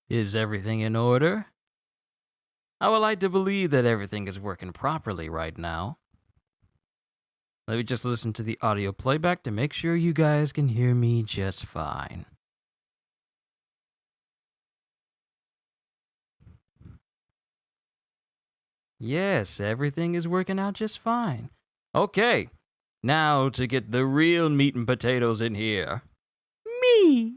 Is everything in order? I would like to believe that everything is working properly right now. Let me just listen to the audio playback to make sure you guys can hear me just fine. Yes, everything is working out just fine. Okay, now to get the real meat and potatoes in here. Me!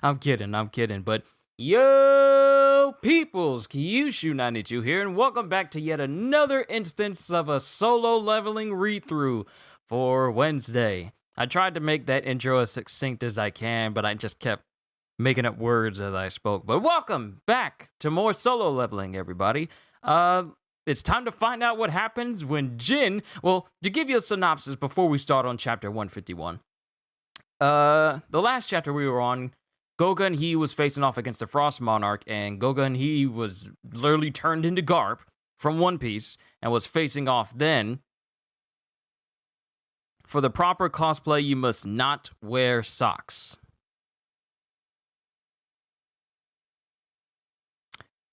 I'm kidding, but yo, peoples, Kyushu92 here, and welcome back to yet another instance of a solo leveling read-through for Wednesday. I tried to make that intro as succinct as I can, but I just kept making up words as I spoke. But welcome back to more solo leveling, everybody. It's time to find out what happens when Jin... Well, to give you a synopsis before we start on chapter 151. The last chapter we were on, Gogun He was facing off against the Frost Monarch, and Gogun He was literally turned into Garp from One Piece and was facing off then. For the proper cosplay, you must not wear socks.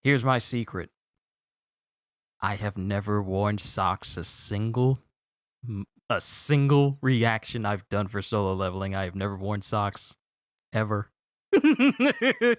Here's my secret. I have never worn socks a single reaction I've done for solo leveling. I have never worn socks. Ever. There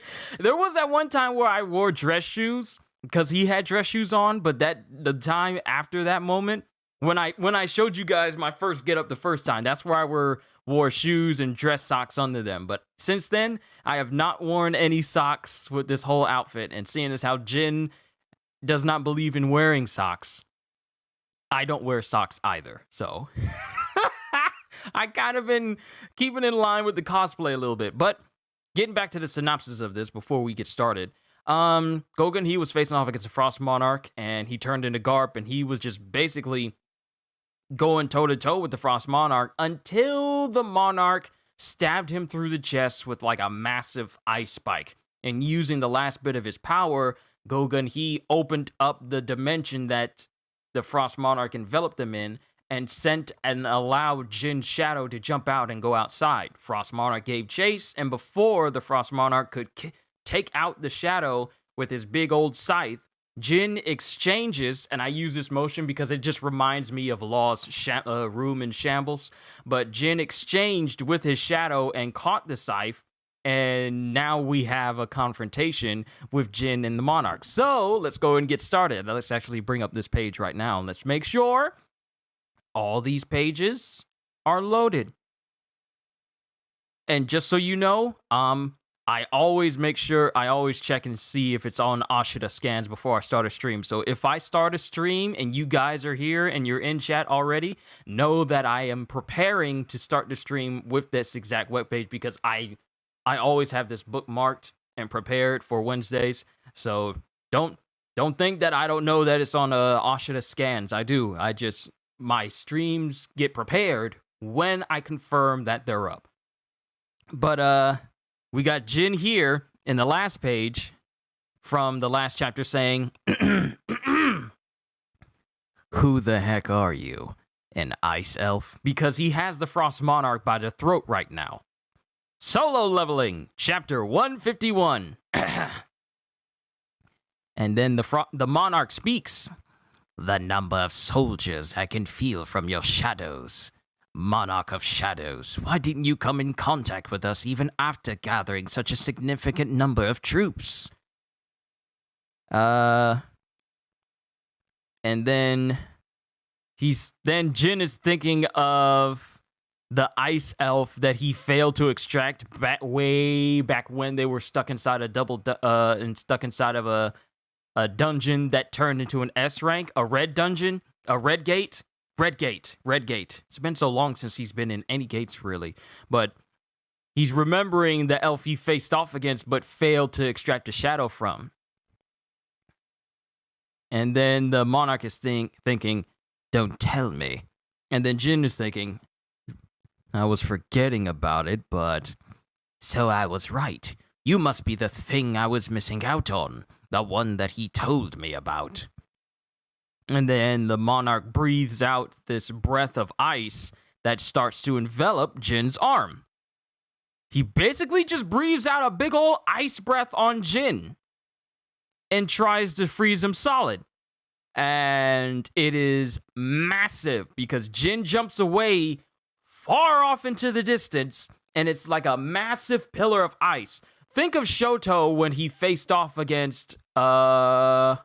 was that one time where I wore dress shoes because he had dress shoes on, but the time after that moment, when I showed you guys my first get up the first time, that's where I wore shoes and dress socks under them. But since then, I have not worn any socks with this whole outfit. And seeing as how Jin does not believe in wearing socks, I don't wear socks either. So I kind of been keeping in line with the cosplay a little bit. But getting back to the synopsis of this before we get started. Gogun He was facing off against the Frost Monarch, and he turned into Garp, and he was just basically going toe-to-toe with the Frost Monarch until the Monarch stabbed him through the chest with like a massive ice spike. And using the last bit of his power, Gogun He opened up the dimension that the Frost Monarch enveloped him in and sent and allowed Jin's shadow to jump out and go outside. Frost Monarch gave chase, and before the Frost Monarch could take out the shadow with his big old scythe, Jin exchanges, and I use this motion because it just reminds me of Law's room in shambles, but Jin exchanged with his shadow and caught the scythe, and now we have a confrontation with Jin and the Monarch. So let's go and get started. Let's actually bring up this page right now, and let's make sure all these pages are loaded. And just so you know, I always check and see if it's on Ashita scans before I start a stream. So if I start a stream and you guys are here and you're in chat already, know that I am preparing to start the stream with this exact webpage because I always have this bookmarked and prepared for Wednesdays. So don't think that I don't know that it's on Ashita scans. I do. My streams get prepared when I confirm that they're up. But we got Jin here in the last page from the last chapter saying, "Who the heck are you? An ice elf?" Because he has the Frost Monarch by the throat right now. Solo leveling, chapter 151. And then the Monarch speaks. "The number of soldiers I can feel from your shadows. Monarch of Shadows, why didn't you come in contact with us even after gathering such a significant number of troops?" And then Jin is thinking of the ice elf that he failed to extract way back when they were stuck inside stuck inside of a dungeon that turned into an S rank, a red dungeon, a red gate. Red gate. It's been so long since he's been in any gates, really. But he's remembering the elf he faced off against but failed to extract a shadow from. And then the Monarch is thinking, "Don't tell me." And then Jin is thinking, "I was forgetting about it, but..." "So I was right. You must be the thing I was missing out on. The one that he told me about." And then the Monarch breathes out this breath of ice that starts to envelop Jin's arm. he basically just breathes out a big old ice breath on Jin and tries to freeze him solid. And it is massive because Jin jumps away far off into the distance, and it's like a massive pillar of ice. Think of Shoto when he faced off against, who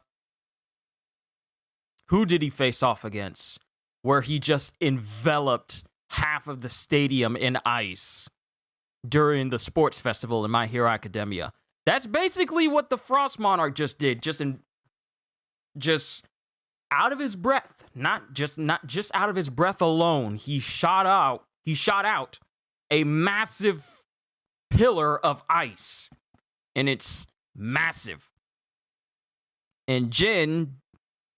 did he face off against? Where he just enveloped half of the stadium in ice during the sports festival in My Hero Academia. That's basically what the Frost Monarch just did. Just out of his breath, not just out of his breath alone, he shot out a massive pillar of ice, and it's massive. And Jin,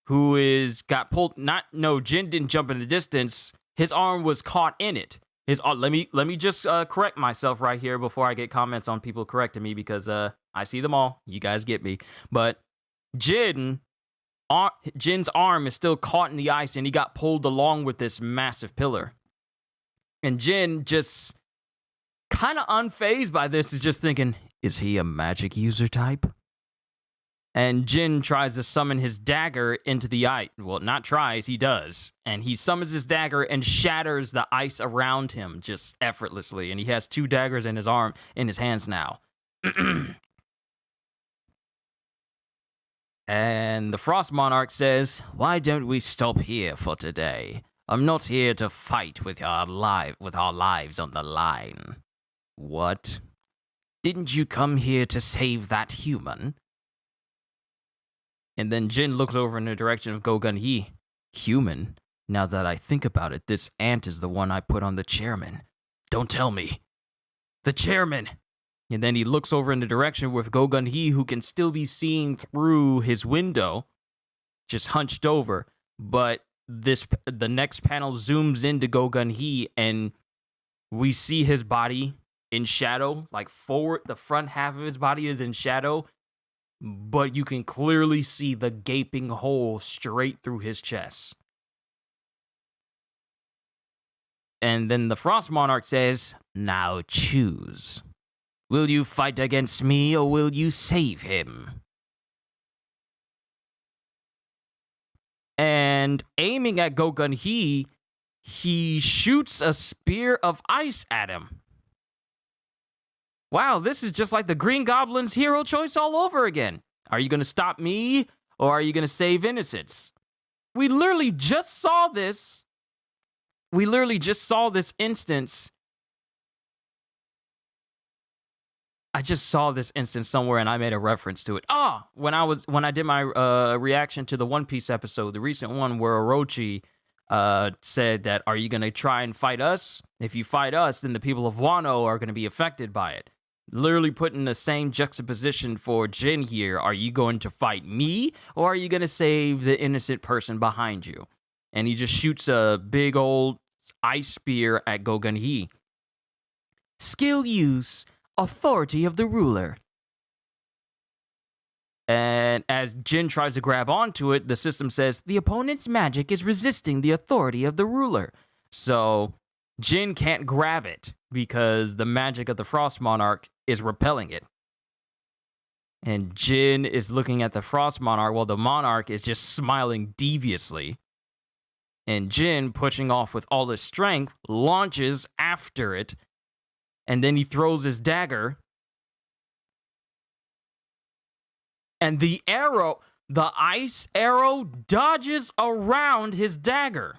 Jin didn't jump in the distance. His arm was caught in it. Let me just correct myself right here before I get comments on people correcting me, because I see them all. You guys get me. But Jin's arm is still caught in the ice, and he got pulled along with this massive pillar. And Jin, just kind of unfazed by this, is just thinking, is he a magic user type? And Jin tries to summon his dagger into the ice. Well, not tries, he does. And he summons his dagger and shatters the ice around him just effortlessly. And he has 2 daggers in his hands now. And the Frost Monarch says, "Why don't we stop here for today? I'm not here to fight with our lives on the line." "What? Didn't you come here to save that human?" And then Jin looks over in the direction of Gogun He. "Human? Now that I think about it, this ant is the one I put on the chairman." "Don't tell me." "The chairman!" And then he looks over in the direction with Gogun He, who can still be seen through his window, just hunched over. But the next panel zooms into Gogun He, and we see his body in shadow, like forward. The front half of his body is in shadow, but you can clearly see the gaping hole straight through his chest. And then the Frost Monarch says, "Now choose. Will you fight against me, or will you save him?" And aiming at Gogun He, he shoots a spear of ice at him. Wow, this is just like the Green Goblin's hero choice all over again. Are you going to stop me, or are you going to save innocents? We literally just saw this. Instance. I just saw this instance somewhere, and I made a reference to it. When I did my reaction to the One Piece episode, the recent one where Orochi said that, "Are you going to try and fight us? If you fight us, then the people of Wano are going to be affected by it." Literally putting the same juxtaposition for Jin here. Are you going to fight me, or are you going to save the innocent person behind you? And he just shoots a big old ice spear at Gogun He. "Skill use, authority of the ruler." And as Jin tries to grab onto it, the system says, "The opponent's magic is resisting the authority of the ruler." So Jin can't grab it because the magic of the Frost Monarch is repelling it. And Jin is looking at the Frost Monarch while the Monarch is just smiling deviously. And Jin, pushing off with all his strength, launches after it. And then he throws his dagger. And the ice arrow dodges around his dagger.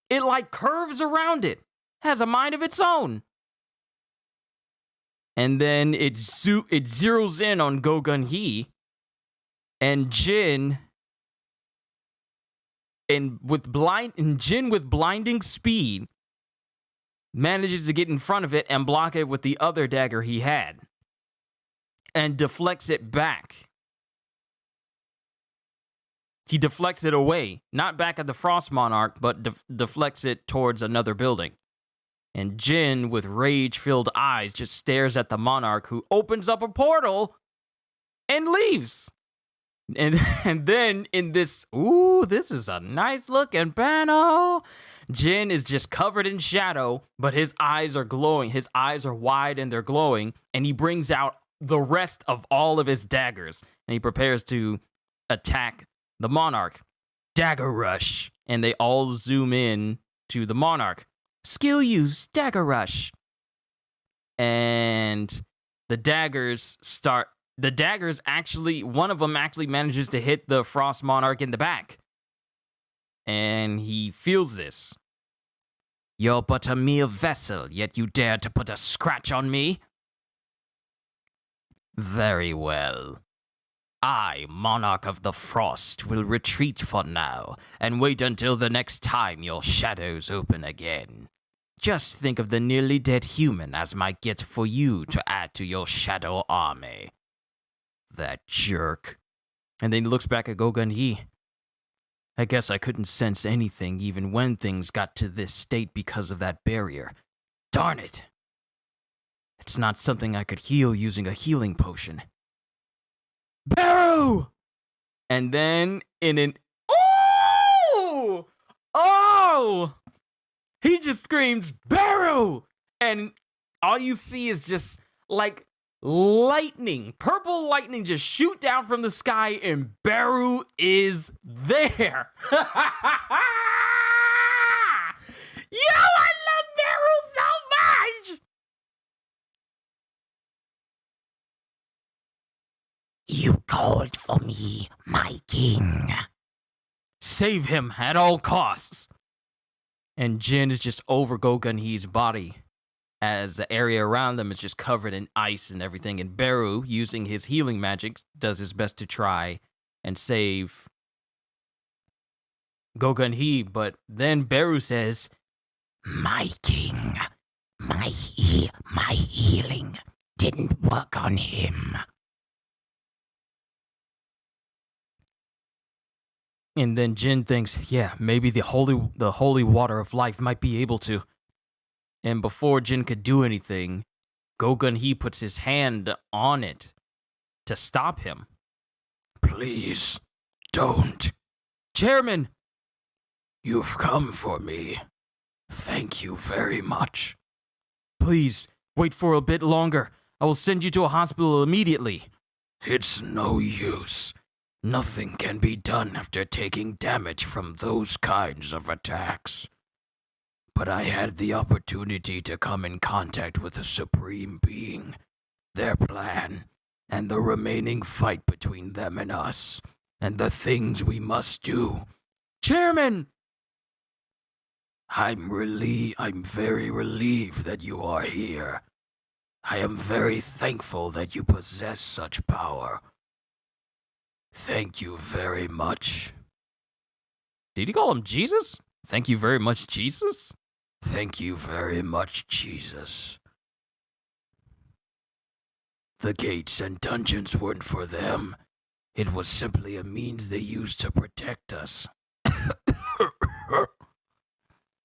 It like curves around it. Has a mind of its own. And then it zeroes in on Gogun He. And Jin, with blinding speed, manages to get in front of it and block it with the other dagger he had. And deflects it back. He deflects it away. Not back at the Frost Monarch, but deflects it towards another building. And Jin, with rage-filled eyes, just stares at the Monarch, who opens up a portal and leaves. And then in this, this is a nice looking panel. Jin is just covered in shadow, but his eyes are glowing. His eyes are wide and they're glowing, and he brings out the rest of all of his daggers, and he prepares to attack the Monarch. Dagger rush, and they all zoom in to the Monarch. Skill use, dagger rush. And the daggers actually, one of them actually manages to hit the Frost Monarch in the back. And he feels this. You're but a mere vessel, yet you dare to put a scratch on me? Very well. I, Monarch of the Frost, will retreat for now, and wait until the next time your shadows open again. Just think of the nearly dead human as my gift for you to add to your shadow army. That jerk. And then he looks back at Gogun He. I guess I couldn't sense anything even when things got to this state because of that barrier. Darn it! It's not something I could heal using a healing potion. Baru! And then in an... Oh! Oh! He just screams, Baru! And all you see is just like lightning, purple lightning just shoot down from the sky, and Baru is there. Yo, I love Baru so much! You called for me, my king. Save him at all costs. And Jin is just over Gogun He's body, as the area around them is just covered in ice and everything. And Baru, using his healing magic, does his best to try and save Gogun He. But then Baru says, my king, my healing didn't work on him. And then Jin thinks, yeah, maybe the holy water of life might be able to. And before Jin could do anything, Gogun He puts his hand on it to stop him. Please, don't. Chairman! You've come for me. Thank you very much. Please, wait for a bit longer. I will send you to a hospital immediately. It's no use. Nothing can be done after taking damage from those kinds of attacks. But I had the opportunity to come in contact with the Supreme Being, their plan, and the remaining fight between them and us, and the things we must do. Chairman! I'm very relieved that you are here. I am very thankful that you possess such power. Thank you very much. Did he call him Jesus? Thank you very much, Jesus? Thank you very much, Jesus. The gates and dungeons weren't for them. It was simply a means they used to protect us.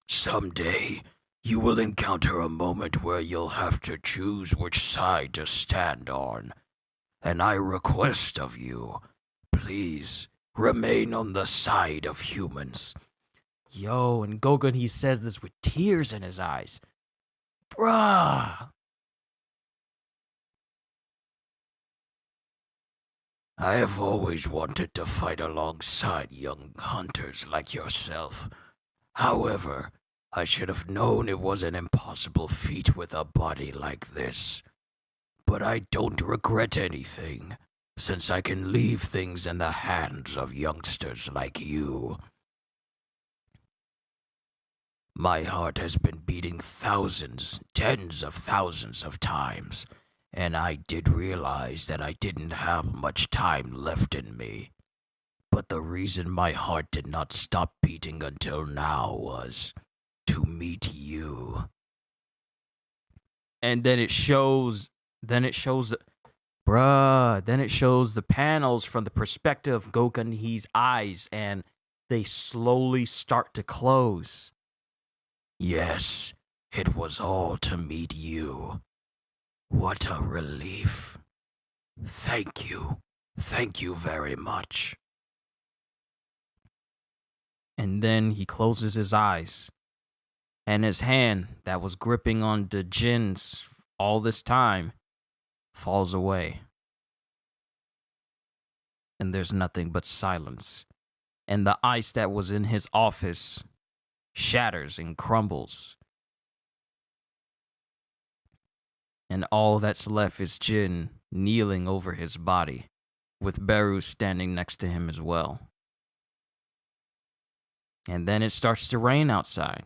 Someday, you will encounter a moment where you'll have to choose which side to stand on. And I request of you, please, remain on the side of humans. Yo, and Gogun, he says this with tears in his eyes. Bruh. I have always wanted to fight alongside young hunters like yourself. However, I should have known it was an impossible feat with a body like this. But I don't regret anything, since I can leave things in the hands of youngsters like you. My heart has been beating thousands, tens of thousands of times, and I did realize that I didn't have much time left in me. But the reason my heart did not stop beating until now was to meet you. And then it shows the panels from the perspective of Gogun He's eyes, and they slowly start to close. Yes, it was all to meet you. What a relief. Thank you. Thank you very much. And then he closes his eyes, and his hand that was gripping on the Jin's all this time falls away. And there's nothing but silence. And the ice that was in his office shatters and crumbles. And all that's left is Jin kneeling over his body, with Beru standing next to him as well. And then it starts to rain outside.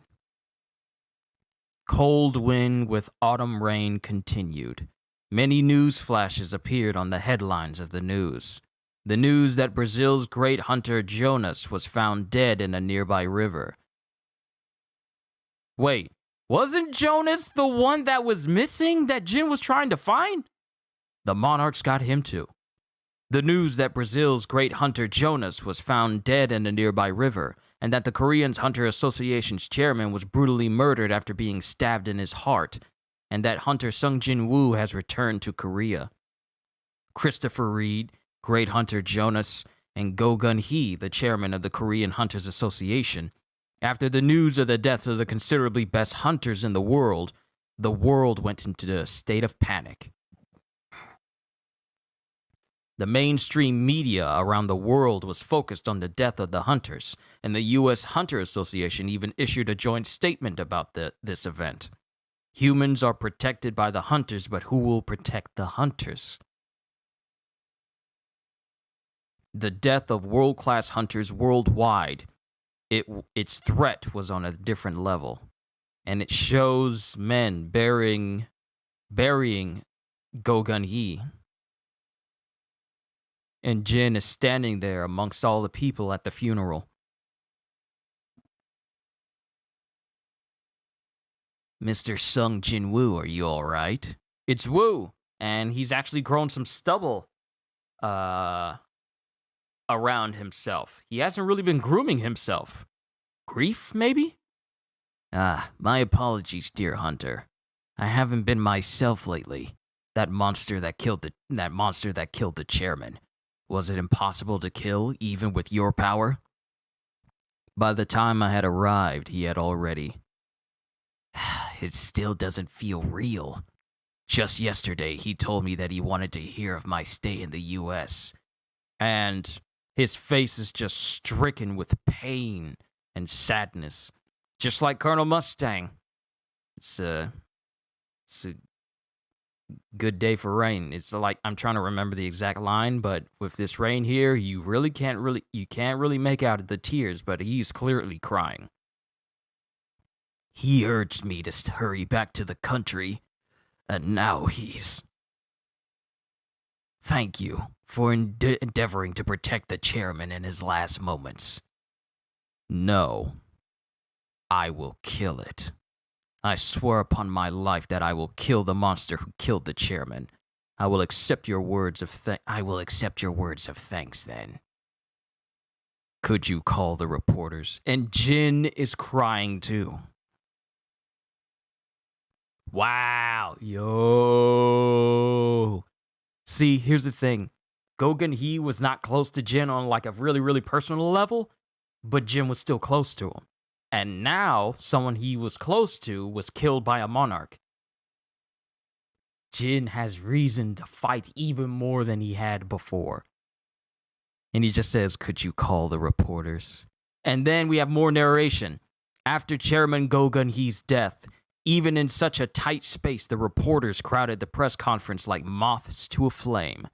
Cold wind with autumn rain continued. Many news flashes appeared on the headlines of the news. The news that Brazil's great hunter Jonas was found dead in a nearby river. Wait, wasn't Jonas the one that was missing that Jin was trying to find? The monarchs got him too. The news that Brazil's great hunter Jonas was found dead in a nearby river, and that the Korean Hunter Association's chairman was brutally murdered after being stabbed in his heart, and that hunter Sung Jin-woo has returned to Korea. Christopher Reed, great hunter Jonas, and Gogun He, the chairman of the Korean Hunters Association. After the news of the deaths of the considerably best hunters in the world went into a state of panic. The mainstream media around the world was focused on the death of the hunters, and the U.S. Hunter Association even issued a joint statement about this event. Humans are protected by the hunters, but who will protect the hunters? The death of world-class hunters worldwide, its threat was on a different level, and it shows men burying Gogun He. And Jin is standing there amongst all the people at the funeral. Mr. Sung Jin-woo, are you all right? It's Woo, and he's actually grown some stubble around himself. He hasn't really been grooming himself. Grief, maybe? My apologies, dear hunter. I haven't been myself lately. That monster that killed the chairman. Was it impossible to kill, even with your power? By the time I had arrived, he had already... It still doesn't feel real. Just yesterday, he told me that he wanted to hear of my stay in the U.S. And his face is just stricken with pain and sadness. Just like Colonel Mustang. It's a good day for rain. It's like, I'm trying to remember the exact line, but with this rain here, you can't really make out the tears, but he's clearly crying. He urged me to hurry back to the country, and now he's... Thank you for endeavoring to protect the chairman in his last moments. No, I will kill it. I swear upon my life that I will kill the monster who killed the chairman. I will accept your words of thanks then. Could you call the reporters? And Jin is crying too. Wow. Yo. See, here's the thing. Gogun He was not close to Jin on like a really, really personal level, but Jin was still close to him. And now, someone he was close to was killed by a monarch. Jin has reason to fight even more than he had before. And he just says, could you call the reporters? And then we have more narration. After Chairman Gogun He's death, even in such a tight space, the reporters crowded the press conference like moths to a flame.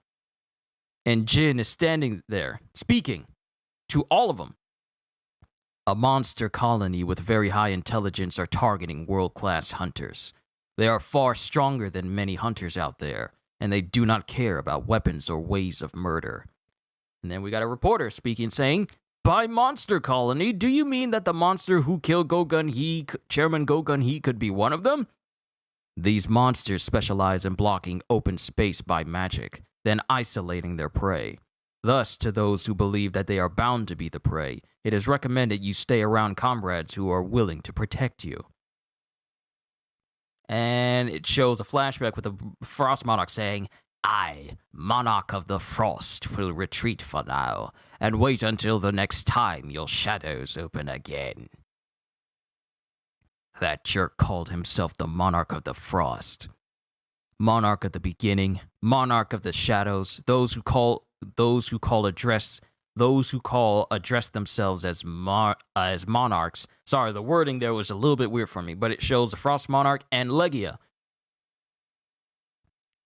And Jin is standing there, speaking to all of them. A monster colony with very high intelligence are targeting world-class hunters. They are far stronger than many hunters out there, and they do not care about weapons or ways of murder. And then we got a reporter speaking, saying, by monster colony, do you mean that the monster who killed Gogun He, Chairman Gogun He, could be one of them? These monsters specialize in blocking open space by magic, then isolating their prey. Thus, to those who believe that they are bound to be the prey, it is recommended you stay around comrades who are willing to protect you. And it shows a flashback with the Frost Monarch saying, I, Monarch of the Frost, will retreat for now, and wait until the next time your shadows open again. That jerk called himself the Monarch of the Frost. Monarch of the beginning, Monarch of the shadows, those who call address themselves as monarchs. Sorry, the wording there was a little bit weird for me, but it shows the Frost Monarch and Legia.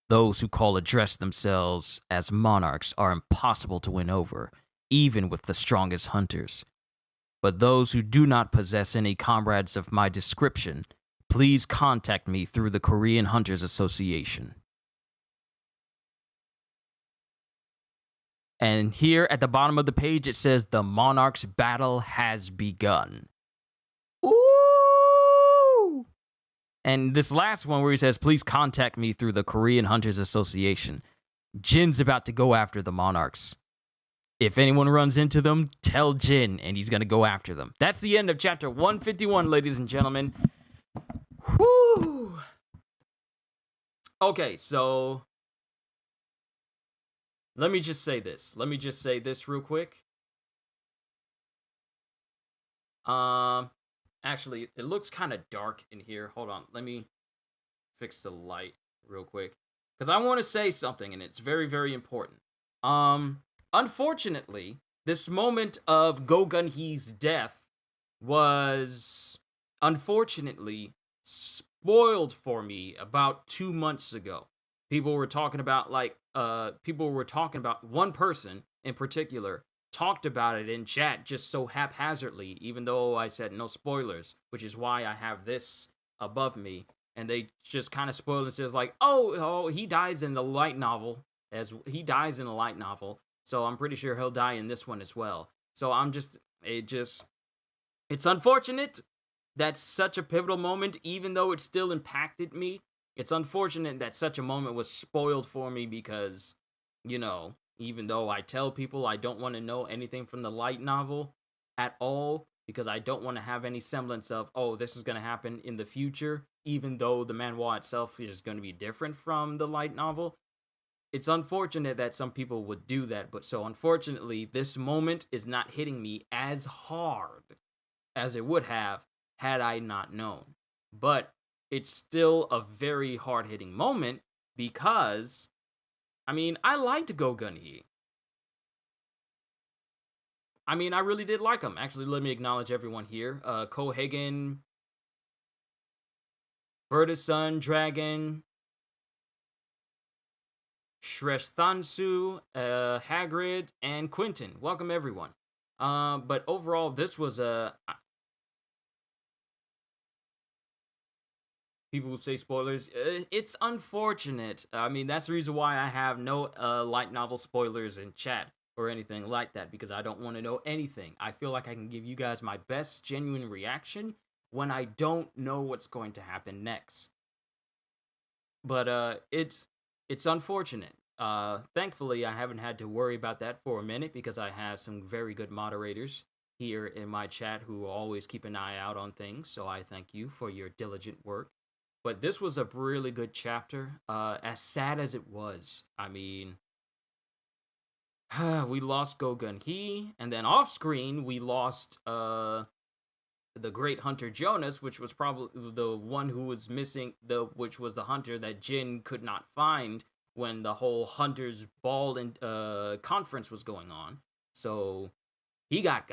Those who address themselves as monarchs are impossible to win over, even with the strongest hunters. But those who do not possess any comrades of my description, please contact me through the Korean Hunters Association. And here at the bottom of the page, it says the Monarch's battle has begun. Ooh! And this last one where he says, please contact me through the Korean Hunters Association. Jin's about to go after the Monarchs. If anyone runs into them, tell Jin, and he's going to go after them. That's the end of chapter 151, ladies and gentlemen. Whew. Okay, so let me just say this. Real quick. Actually, it looks kind of dark in here. Hold on. Let me fix the light real quick. Because I want to say something, and it's very, very important. Unfortunately, this moment of Gogun He's death was, unfortunately, spoiled for me about 2 months ago. People were talking about, one person in particular talked about it in chat just so haphazardly, even though I said no spoilers, which is why I have this above me. And they just kind of spoiled it. Says like, oh, he dies in the light novel. So I'm pretty sure he'll die in this one as well. So it's unfortunate that such a pivotal moment, even though it still impacted me, it's unfortunate that such a moment was spoiled for me because, even though I tell people I don't want to know anything from the light novel at all, because I don't want to have any semblance of, this is going to happen in the future, even though the manhwa itself is going to be different from the light novel. It's unfortunate that some people would do that, but so unfortunately, this moment is not hitting me as hard as it would have had I not known. But it's still a very hard-hitting moment because, I liked Gogun He. I really did like him. Actually, let me acknowledge everyone here. Kohagen, Bird-Sun, Dragon, Shresthansu, Hagrid, and Quentin. Welcome, everyone. But overall, this was a... People will say spoilers. It's unfortunate. That's the reason why I have no light novel spoilers in chat or anything like that, because I don't want to know anything. I feel like I can give you guys my best genuine reaction when I don't know what's going to happen next. But it's unfortunate. Thankfully, I haven't had to worry about that for a minute because I have some very good moderators here in my chat who always keep an eye out on things. So I thank you for your diligent work. But this was a really good chapter. As sad as it was, we lost Gogun He, and then off screen we lost the great hunter Jonas, which was probably the one who was missing, which was the hunter that Jin could not find when the whole Hunters Ball and conference was going on. So he got.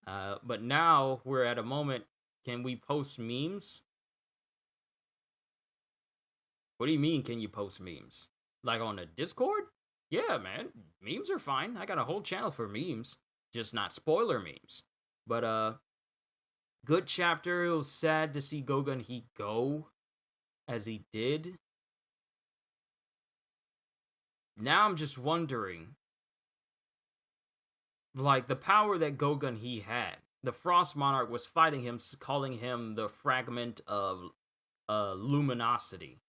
But now we're at a moment. Can we post memes? What do you mean, can you post memes? Like on a Discord? Yeah, man. Memes are fine. I got a whole channel for memes. Just not spoiler memes. But, good chapter. It was sad to see Gogun He go as he did. Now I'm just wondering, like, the power that Gogun He had. The Frost Monarch was fighting him, calling him the fragment of luminosity.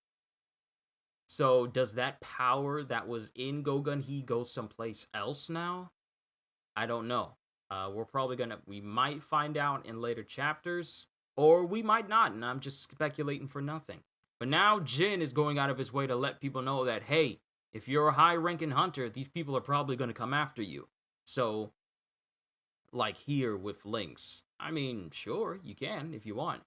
So does that power that was in Gogun He go someplace else now? I don't know. We might find out in later chapters, or we might not, and I'm just speculating for nothing. But now Jin is going out of his way to let people know that, hey, if you're a high-ranking hunter, these people are probably going to come after you. So, like here with links. Sure, you can if you want.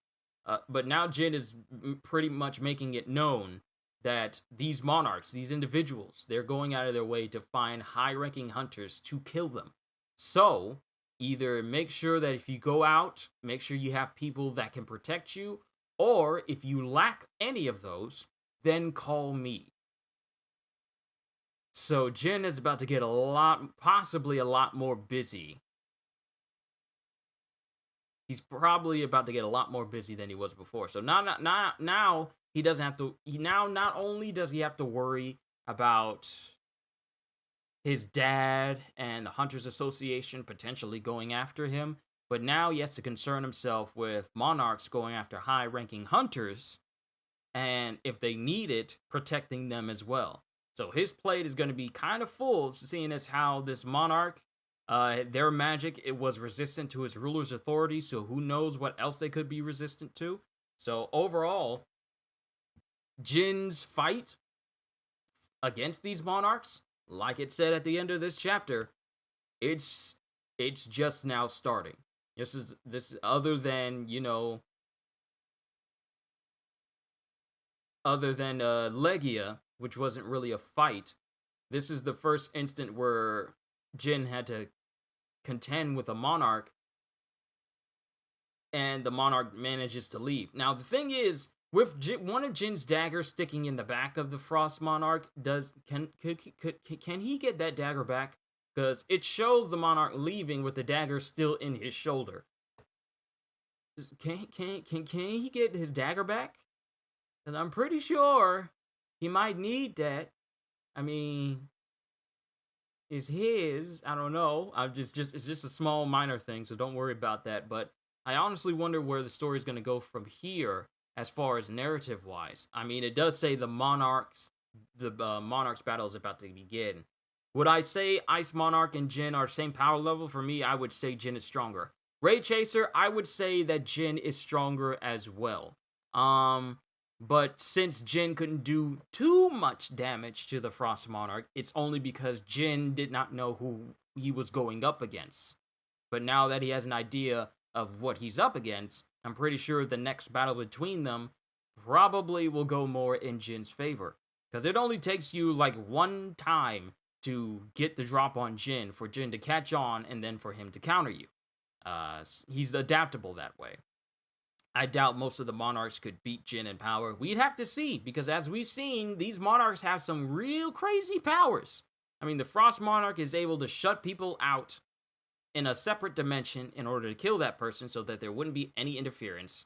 But now Jin is pretty much making it known that these monarchs, these individuals, they're going out of their way to find high-ranking hunters to kill them. So either make sure that if you go out, make sure you have people that can protect you, or if you lack any of those, then call me. So Jin is about to get possibly a lot more busy. He's probably about to get a lot more busy than he was before. So now he doesn't have to. Now not only does he have to worry about his dad and the Hunters Association potentially going after him, but now he has to concern himself with monarchs going after high-ranking hunters, and if they need it, protecting them as well. So his plate is going to be kind of full, seeing as how this monarch, their magic, it was resistant to his ruler's authority, so who knows what else they could be resistant to. So overall, Jin's fight against these monarchs, like it said at the end of this chapter, it's just now starting. This is other than Legia, which wasn't really a fight. This is the first instant where Jin had to contend with a monarch, and the monarch manages to leave. Now the thing is, with one of Jin's daggers sticking in the back of the Frost Monarch, can he get that dagger back? Because it shows the monarch leaving with the dagger still in his shoulder. Can he get his dagger back? And I'm pretty sure he might need that. I mean, it's his. I don't know. It's just a small minor thing, so don't worry about that. But I honestly wonder where the story's going to go from here, as far as narrative wise. I mean, it does say the monarch's battle is about to begin. Would I say Ice Monarch and Jin are same power level? For me, I would say Jin is stronger. Ray Chaser, I would say that Jin is stronger as well. But since Jin couldn't do too much damage to the Frost Monarch, it's only because Jin did not know who he was going up against. But now that he has an idea of what he's up against, I'm pretty sure the next battle between them probably will go more in Jin's favor. Because it only takes you like one time to get the drop on Jin, for Jin to catch on, and then for him to counter you. He's adaptable that way. I doubt most of the monarchs could beat Jin in power. We'd have to see, because as we've seen, these monarchs have some real crazy powers. I mean, the Frost Monarch is able to shut people out in a separate dimension in order to kill that person so that there wouldn't be any interference.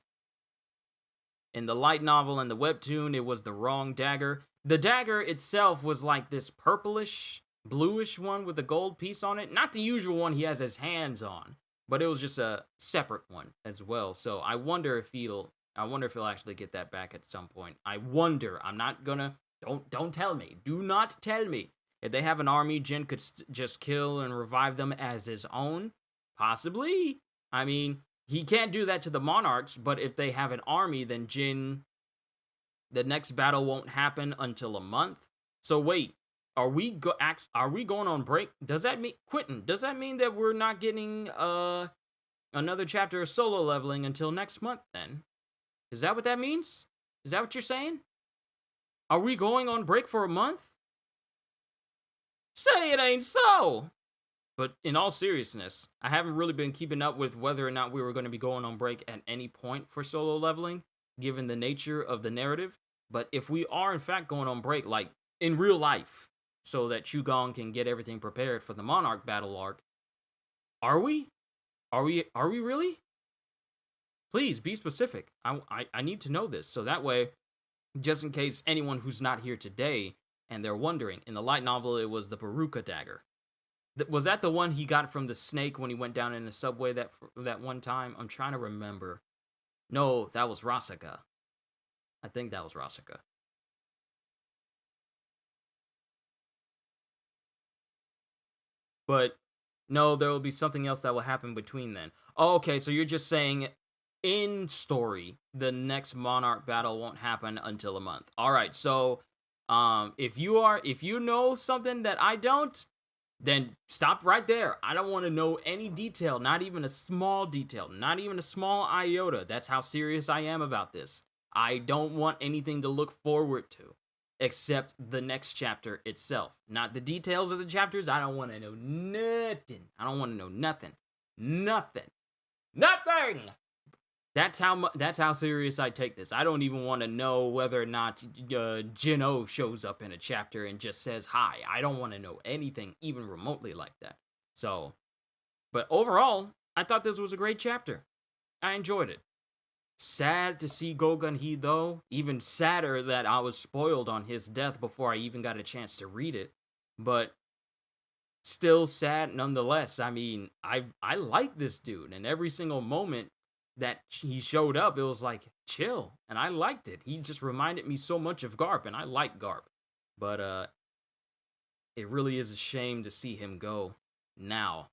In the light novel and the webtoon, it was the wrong dagger. The dagger itself was like this purplish, bluish one with a gold piece on it. Not the usual one he has his hands on, but it was just a separate one as well. So I wonder if he'll actually get that back at some point. I wonder. I'm not gonna. Don't tell me. Do not tell me. If they have an army, Jin could just kill and revive them as his own. Possibly. I mean, he can't do that to the monarchs, but if they have an army, then Jin, the next battle won't happen until a month. So wait, are we going on break? Does that mean, Quentin, does that mean that we're not getting another chapter of solo leveling until next month then? Is that what that means? Is that what you're saying? Are we going on break for a month? Say it ain't so! But in all seriousness, I haven't really been keeping up with whether or not we were going to be going on break at any point for solo leveling, given the nature of the narrative. But if we are in fact going on break, like in real life, so that Chugong can get everything prepared for the Monarch battle arc, are we? Are we really? Please be specific. I need to know this, so that way, just in case anyone who's not here today and they're wondering, in the light novel it was the Baruka dagger. Was that the one he got from the snake when he went down in the subway that one time? I'm trying to remember. No, that was Rasaka. I think that was Rasaka. But no, there will be something else that will happen between then. Oh, okay, so you're just saying in story, the next Monarch battle won't happen until a month. All right, so if you know something that I don't, then stop right there. I don't want to know any detail, not even a small detail, not even a small iota. That's how serious I am about this. I don't want anything to look forward to except the next chapter itself. Not the details of the chapters. I don't want to know nothing. I don't want to know nothing. Nothing. Nothing! That's how serious I take this. I don't even want to know whether or not Jin-Oh shows up in a chapter and just says hi. I don't want to know anything even remotely like that. So, but overall, I thought this was a great chapter. I enjoyed it. Sad to see Gogun He though. Even sadder that I was spoiled on his death before I even got a chance to read it. But still sad nonetheless. I mean, I like this dude, and every single moment that he showed up, it was like chill, and I liked it. He just reminded me so much of Garp, and I like Garp. But it really is a shame to see him go now.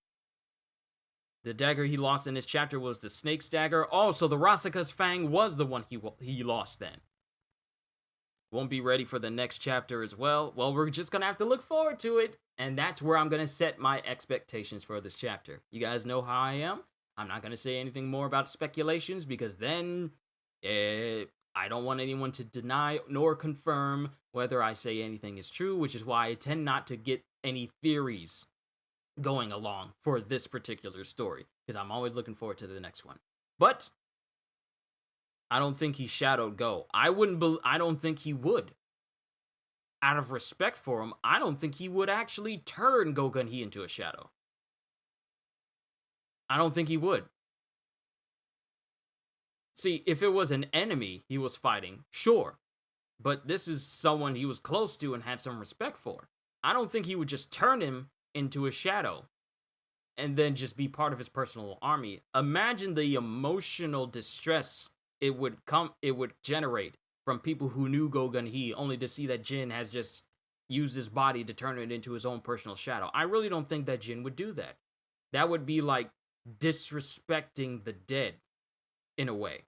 The dagger he lost in this chapter was the Snake's dagger. Oh, so the Rasaka's Fang was the one he lost then. Won't be ready for the next chapter as well. Well, we're just gonna have to look forward to it, and that's where I'm gonna set my expectations for this chapter. You guys know how I am. I'm not gonna say anything more about speculations because then I don't want anyone to deny nor confirm whether I say anything is true, which is why I tend not to get any theories going along for this particular story, because I'm always looking forward to the next one. But I don't think he shadowed Go. I don't think he would. Out of respect for him, I don't think he would actually turn Gogun He into a shadow. I don't think he would. See, if it was an enemy he was fighting, sure. But this is someone he was close to and had some respect for. I don't think he would just turn him into a shadow and then just be part of his personal army. Imagine the emotional distress it would generate from people who knew Gogun He, only to see that Jin has just used his body to turn it into his own personal shadow. I really don't think that Jin would do that. That would be like disrespecting the dead in a way.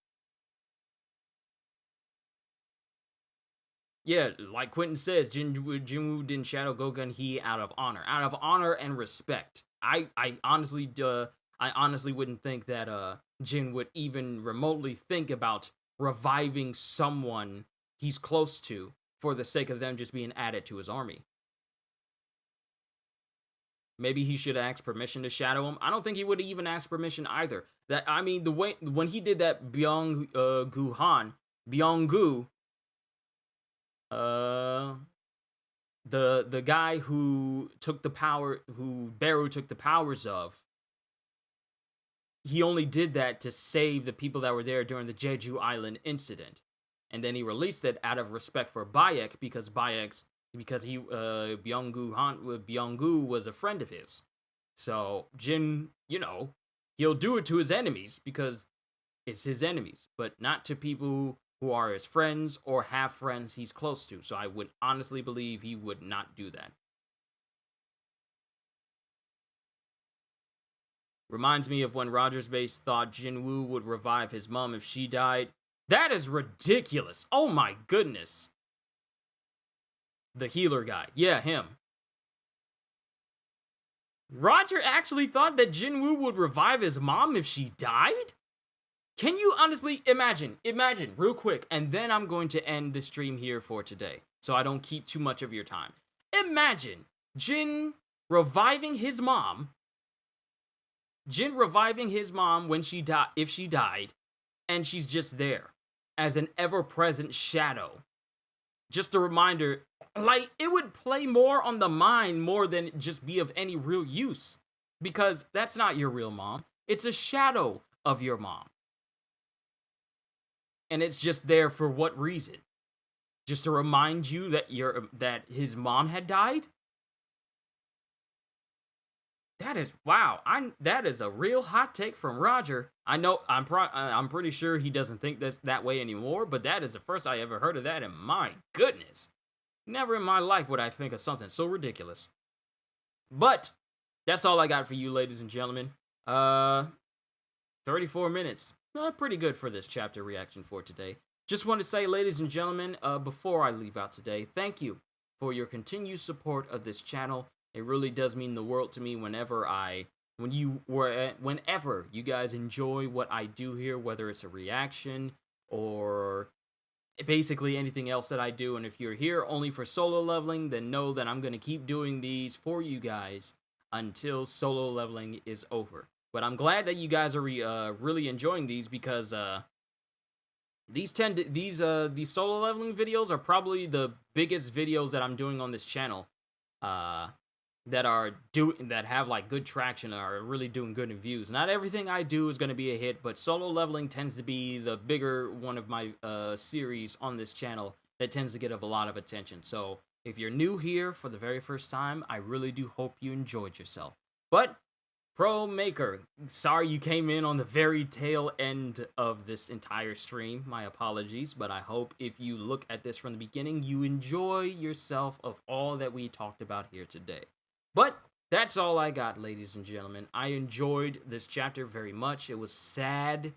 Yeah, like Quentin says, Jinwoo didn't shadow Gogun He out of honor and respect. I honestly wouldn't think that Jin would even remotely think about reviving someone he's close to for the sake of them just being added to his army. Maybe he should ask permission to shadow him. I don't think he would even ask permission either. The way when he did that Byung-gu, the guy who Beru took the powers of, he only did that to save the people that were there during the Jeju Island incident. And then he released it out of respect for Bayek because Byung-gu was a friend of his. So Jin, he'll do it to his enemies because it's his enemies, but not to people who are his friends or have friends he's close to. So I would honestly believe he would not do that. Reminds me of when Rogers Base thought Jinwoo would revive his mom if she died. That is ridiculous. Oh my goodness. The healer guy. Yeah, him. Roger actually thought that Jinwoo would revive his mom if she died? Can you honestly imagine real quick, and then I'm going to end the stream here for today, so I don't keep too much of your time. Imagine Jin reviving his mom when if she died, and she's just there as an ever-present shadow. Just a reminder, like, it would play more on the mind more than just be of any real use, because that's not your real mom. It's a shadow of your mom. And it's just there for what reason? Just to remind you that his mom had died? That is that is a real hot take from Roger. I know I'm pretty sure he doesn't think that way anymore, but that is the first I ever heard of that, and my goodness. Never in my life would I think of something so ridiculous. But that's all I got for you, ladies and gentlemen. 34 minutes. Pretty good for this chapter reaction for today. Just want to say, ladies and gentlemen, before I leave out today, thank you for your continued support of this channel. It really does mean the world to me whenever you guys enjoy what I do here, whether it's a reaction or basically anything else that I do. And if you're here only for solo leveling, then know that I'm going to keep doing these for you guys until solo leveling is over. But I'm glad that you guys are really enjoying these, because these solo leveling videos are probably the biggest videos that I'm doing on this channel, that have like good traction, are really doing good in views. Not everything I do is going to be a hit, but solo leveling tends to be the bigger one of my series on this channel that tends to get a lot of attention. So if you're new here for the very first time, I really do hope you enjoyed yourself. But Pro Maker, sorry you came in on the very tail end of this entire stream. My apologies, but I hope if you look at this from the beginning, you enjoy yourself of all that we talked about here today. But that's all I got, ladies and gentlemen. I enjoyed this chapter very much. It was sad,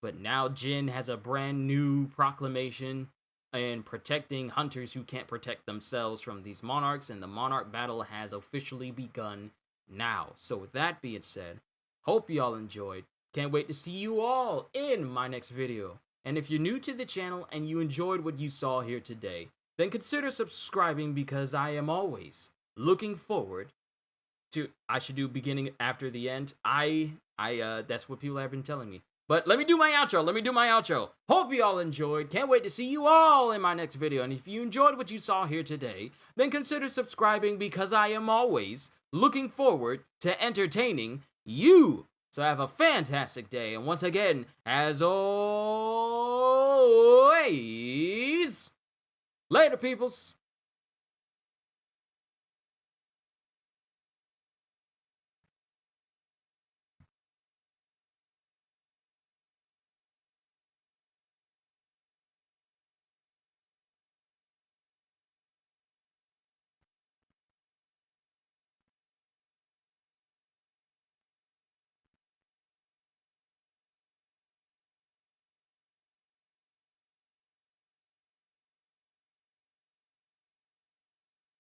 but now Jin has a brand new proclamation and protecting hunters who can't protect themselves from these monarchs, and the monarch battle has officially begun now. So with that being said, hope y'all enjoyed. Can't wait to see you all in my next video. And if you're new to the channel and you enjoyed what you saw here today, then consider subscribing, because I am always looking forward to, I should do beginning after the end. That's what people have been telling me. But let me do my outro. Hope you all enjoyed. Can't wait to see you all in my next video. And if you enjoyed what you saw here today, then consider subscribing, because I am always looking forward to entertaining you. So have a fantastic day. And once again, as always, later, peoples.